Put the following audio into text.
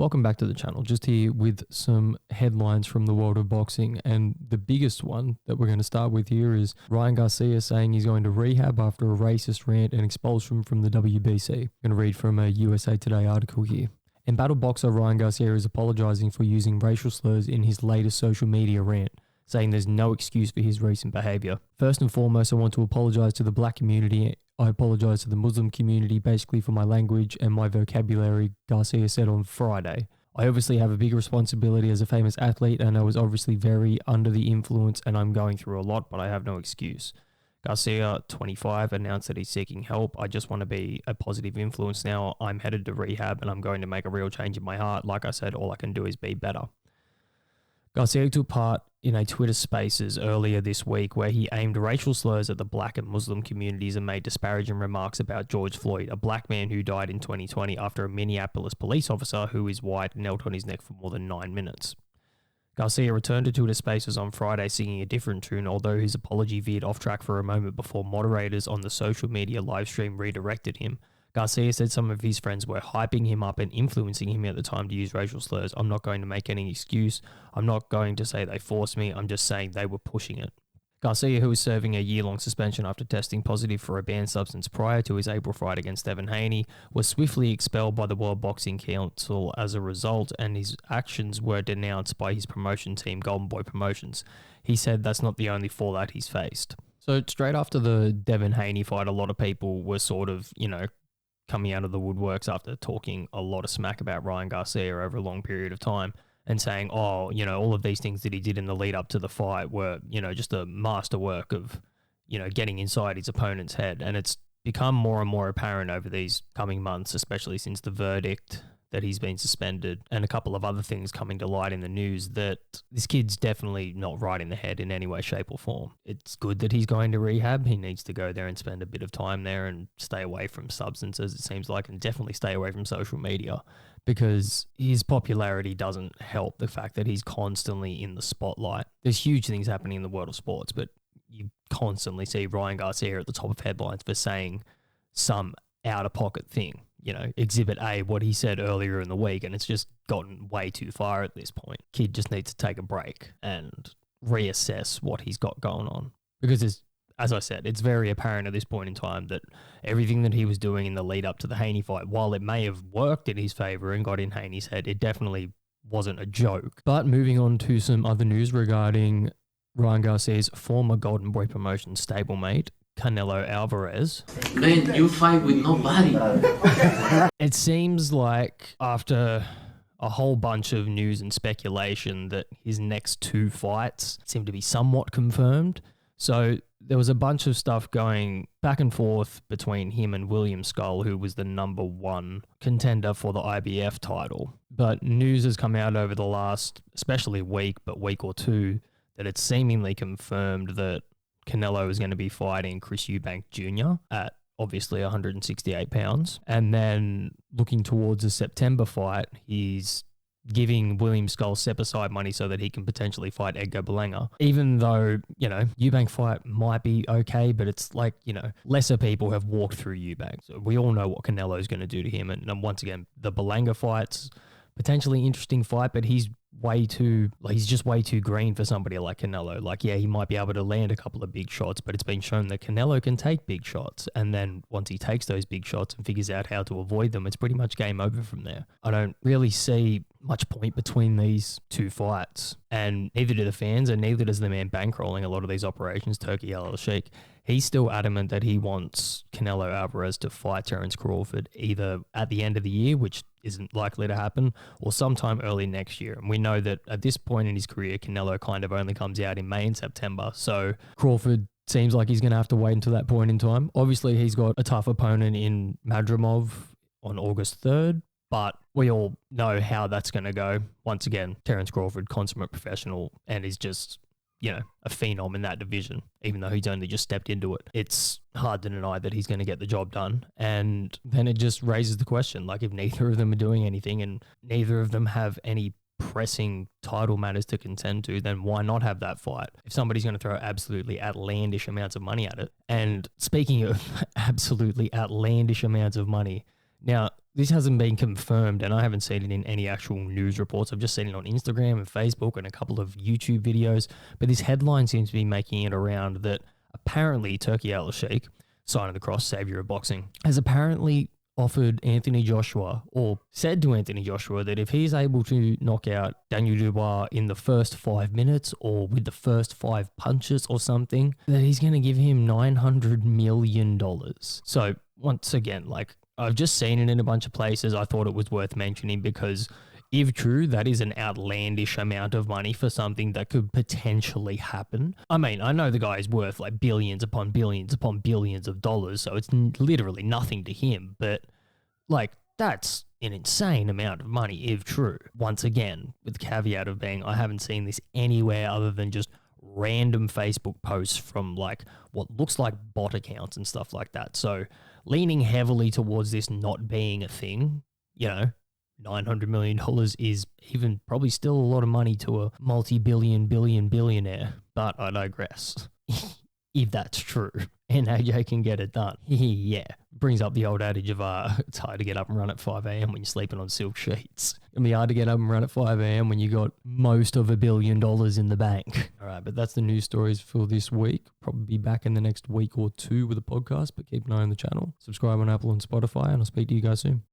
Welcome back to the channel. Just here with some headlines from the world of boxing, and the biggest one that we're going to start with here is Ryan Garcia saying he's going to rehab after a racist rant and expulsion from the WBC. I'm going to read from a USA Today article here. Embattled boxer Ryan Garcia is apologizing for using racial slurs in his latest social media rant, saying there's no excuse for his recent behavior. First and foremost, I want to apologize to the black community. I apologize to the Muslim community basically for my language and my vocabulary, Garcia said on Friday. I obviously have a big responsibility as a famous athlete, and I was obviously very under the influence, and I'm going through a lot, but I have no excuse. Garcia, 25, announced that he's seeking help. I just want to be a positive influence now. I'm headed to rehab and I'm going to make a real change in my heart. Like I said, all I can do is be better. Garcia took part in a Twitter Spaces earlier this week where he aimed racial slurs at the black and Muslim communities and made disparaging remarks about George Floyd, a black man who died in 2020 after a Minneapolis police officer who is white knelt on his neck for more than 9 minutes. Garcia returned to Twitter Spaces on Friday singing a different tune, although his apology veered off track for a moment before moderators on the social media livestream redirected him. Garcia said some of his friends were hyping him up and influencing him at the time to use racial slurs. I'm not going to make any excuse. I'm not going to say they forced me. I'm just saying they were pushing it. Garcia, who was serving a year-long suspension after testing positive for a banned substance prior to his April fight against Devin Haney, was swiftly expelled by the World Boxing Council as a result, and his actions were denounced by his promotion team, Golden Boy Promotions. He said that's not the only fallout he's faced. So straight after the Devin Haney fight, a lot of people were sort of, coming out of the woodworks after talking a lot of smack about Ryan Garcia over a long period of time and saying, all of these things that he did in the lead up to the fight were, just a masterwork of, getting inside his opponent's head. And it's become more and more apparent over these coming months, especially since the verdict that he's been suspended and a couple of other things coming to light in the news, that this kid's definitely not right in the head in any way, shape or form. It's good that he's going to rehab. He needs to go there and spend a bit of time there and stay away from substances, it seems like, and definitely stay away from social media, because his popularity doesn't help the fact that he's constantly in the spotlight. There's huge things happening in the world of sports, but you constantly see Ryan Garcia at the top of headlines for saying some out-of-pocket thing. Exhibit A, what he said earlier in the week, and it's just gotten way too far at this point. Kid just needs to take a break and reassess what he's got going on. Because, as I said, it's very apparent at this point in time that everything that he was doing in the lead up to the Haney fight, while it may have worked in his favor and got in Haney's head, it definitely wasn't a joke. But moving on to some other news regarding Ryan Garcia's former Golden Boy Promotions stablemate, Canelo Alvarez. Man, you fight with nobody. It seems like after a whole bunch of news and speculation that his next 2 fights seem to be somewhat confirmed. So there was a bunch of stuff going back and forth between him and William Skull, who was the number 1 contender for the IBF title. But news has come out over the last, especially week or two, that it's seemingly confirmed that Canelo is going to be fighting Chris Eubank Jr. at obviously 168 pounds. And then looking towards the September fight, he's giving William Skull step-aside money so that he can potentially fight Edgar Berlanga. Even though, Eubank fight might be okay, but it's like, lesser people have walked through Eubank. So we all know what Canelo is going to do to him. And once again, the Berlanga fight's potentially interesting fight, but he's just way too green for somebody like Canelo. He might be able to land a couple of big shots, but it's been shown that Canelo can take big shots. And then once he takes those big shots and figures out how to avoid them, it's pretty much game over from there. I don't really see much point between these 2 fights, and neither do the fans, and neither does the man bankrolling a lot of these operations, Turki Al-Sheikh. He's still adamant that he wants Canelo Alvarez to fight Terence Crawford either at the end of the year, which isn't likely to happen, or sometime early next year. And we know that at this point in his career, Canelo kind of only comes out in May and September. So Crawford seems like he's going to have to wait until that point in time. Obviously, he's got a tough opponent in Madrimov on August 3rd, but we all know how that's going to go. Once again, Terence Crawford, consummate professional, and is just, a phenom in that division, even though he's only just stepped into it. It's hard to deny that he's going to get the job done. And then it just raises the question, if neither of them are doing anything and neither of them have any pressing title matters to contend to, then why not have that fight? If somebody's going to throw absolutely outlandish amounts of money at it, and speaking of absolutely outlandish amounts of money, Now, this hasn't been confirmed, and I haven't seen it in any actual news reports. I've just seen it on Instagram and Facebook and a couple of YouTube videos. But this headline seems to be making it around that apparently Turki Al-Sheikh, sign of the cross, savior of boxing, has apparently offered Anthony Joshua, or said to Anthony Joshua, that if he's able to knock out Daniel Dubois in the first 5 minutes or with the first 5 punches or something, that he's going to give him $900 million. So once again, like, I've just seen it in a bunch of places. I thought it was worth mentioning because if true, that is an outlandish amount of money for something that could potentially happen. I mean, I know the guy is worth like billions upon billions upon billions of dollars, so it's literally nothing to him. But like, that's an insane amount of money if true. Once again, with the caveat of being, I haven't seen this anywhere other than just random Facebook posts from like what looks like bot accounts and stuff like that. So leaning heavily towards this not being a thing, you know, $900 million is even probably still a lot of money to a multi-billion billionaire, but I digress. If that's true, and AJ can get it done. Yeah, brings up the old adage of it's hard to get up and run at 5 a.m. when you're sleeping on silk sheets. It'll be hard to get up and run at 5 a.m. when you got most of $1 billion in the bank. All right, but that's the news stories for this week. Probably be back in the next week or two with a podcast, but keep an eye on the channel. Subscribe on Apple and Spotify, and I'll speak to you guys soon.